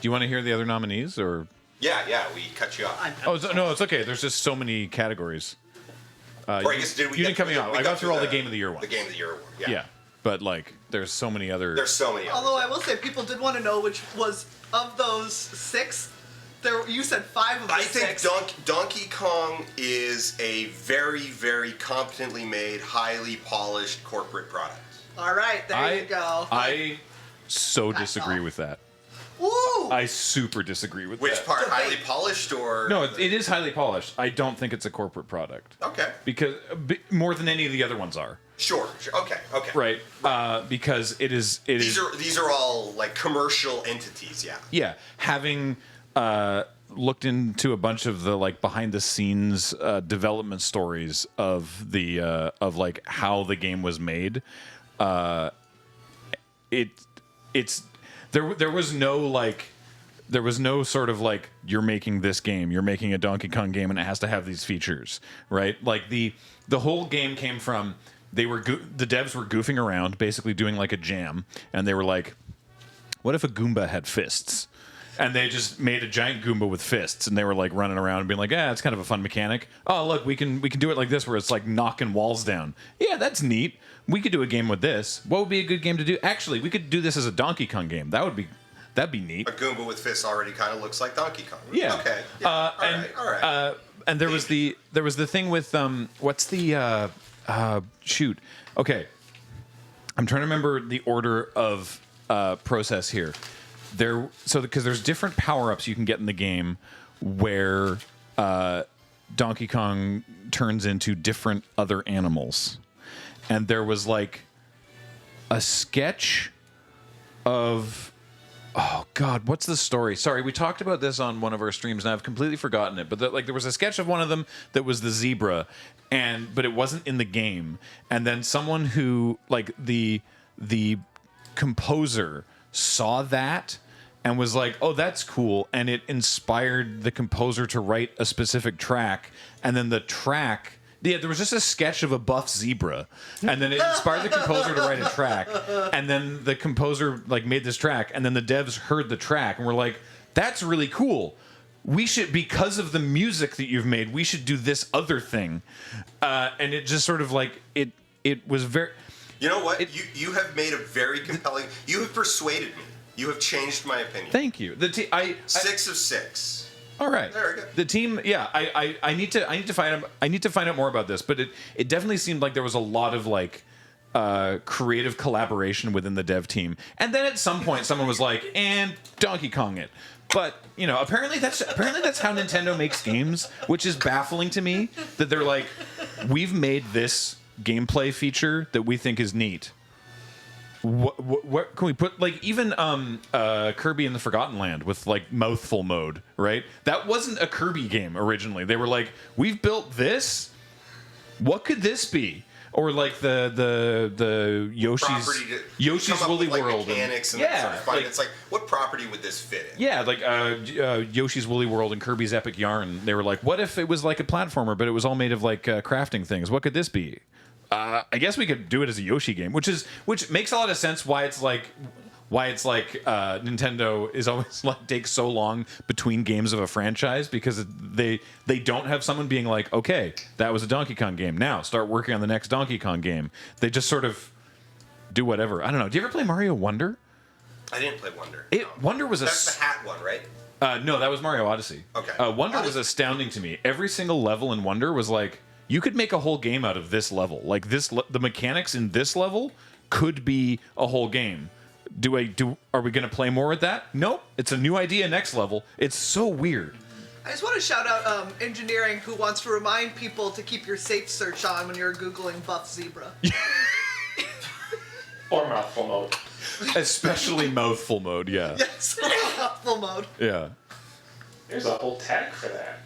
you want to hear the other nominees or? Yeah, we cut you off. No, it's okay. There's just so many categories. I guess, you didn't cut me off. I got through all the Game of the Year ones. The Game of the Year award, Yeah, but like, there's so many other. There's so many. Although I will say, people did want to know which was of those 6. You said 5 of the 6. I think Donkey Kong is a very, very competently made, highly polished corporate product. All right, there you go. I so disagree with that. Woo! I super disagree with Which that. part? Highly polished or? No, it is highly polished. I don't think it's a corporate product. Okay. Because more than any of the other ones are. Sure. Okay. Right. Because it is. These are all like commercial entities. Yeah. Yeah. Having looked into a bunch of the like behind the scenes development stories of the of like how the game was made, there was no sort of like, you're making this game, you're making a Donkey Kong game, and it has to have these features, right? Like the whole game came from the devs were goofing around, basically doing like a jam, and they were like, what if a Goomba had fists? And they just made a giant Goomba with fists, and they were like running around and being like, it's kind of a fun mechanic. Oh, look, we can do it like this, where it's like knocking walls down. Yeah, that's neat. We could do a game with this. What would be a good game to do? Actually, we could do this as a Donkey Kong game. That'd be neat. A Goomba with fists already kind of looks like Donkey Kong. Yeah. Okay. Yeah. All right. And there was the thing with what's the shoot? Okay, I'm trying to remember the order of process here. Because there's different power-ups you can get in the game where Donkey Kong turns into different other animals. And there was like a sketch of, oh God, what's the story? Sorry, we talked about this on one of our streams and I've completely forgotten it. But there was a sketch of one of them that was the zebra, but it wasn't in the game. And then someone who, like the composer, saw that and was like, oh, that's cool, and it inspired the composer to write a specific track, and then the track, there was just a sketch of a buff zebra, and then it inspired the composer to write a track, and then the composer like made this track, and then the devs heard the track and were like, that's really cool, we should, because of the music that you've made, we should do this other thing, and it just sort of like it was very. You know what? You have made a very compelling. You have persuaded me. You have changed my opinion. Thank you. 6 of 6. All right. Very good. The team. Yeah. I need to find out more about this. But it definitely seemed like there was a lot of like creative collaboration within the dev team. And then at some point, someone was like, "And Donkey Kong it." But apparently that's how Nintendo makes games, which is baffling to me. That they're like, we've made this gameplay feature that we think is neat. What can we put, like, even Kirby in the Forgotten Land with like mouthful mode, right? That wasn't a Kirby game originally. They were like, we've built this, what could this be? Or like the Yoshi's Woolly World mechanics and that sort of fun. It's like, what property would this fit in? Yeah, like Yoshi's Woolly World and Kirby's Epic Yarn. They were like, what if it was like a platformer, but it was all made of like crafting things? What could this be? I guess we could do it as a Yoshi game, which makes a lot of sense. Why it's like Nintendo is always like takes so long between games of a franchise, because they don't have someone being like, okay, that was a Donkey Kong game, now start working on the next Donkey Kong game. They just sort of do whatever. I don't know. Do you ever play Mario Wonder? I didn't play Wonder. Wonder was that's the hat one, right? No, that was Mario Odyssey. Okay. Wonder was astounding to me. Every single level in Wonder was like, you could make a whole game out of this level. Like the mechanics in this level could be a whole game. Are we going to play more with that? Nope. It's a new idea next level. It's so weird. I just want to shout out engineering, who wants to remind people to keep your safe search on when you're Googling buff zebra. Or mouthful mode. Especially mouthful mode, yeah. Yes, mouthful mode. Yeah. There's a whole tag for that.